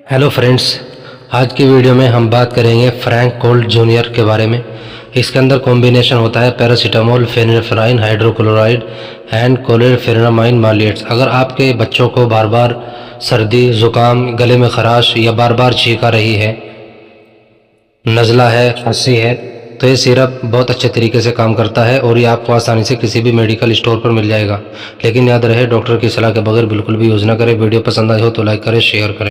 Hello friends, आज की video में हम बात करेंगे फ्रैंक कोल्ड जूनियर के बारे में। इसके अंदर कॉम्बिनेशन होता है पैरासीटामोल, फेनिलफ्राइन हाइड्रोक्लोराइड एंड क्लोरफेनिरामाइन मालेट्स। अगर आपके बच्चों को बार बार सर्दी, ज़ुकाम, गले में खराश या बार बार छींक आ रही है, नज़ला है, खांसी है, तो ये सिरप बहुत अच्छे तरीके से काम करता है और ये आपको आसानी से किसी भी मेडिकल स्टोर पर मिल जाएगा। लेकिन याद रहे, डॉक्टर की सलाह के बगैर बिल्कुल भी यूज़ ना करें। वीडियो पसंद आई हो तो लाइक करें, शेयर करें।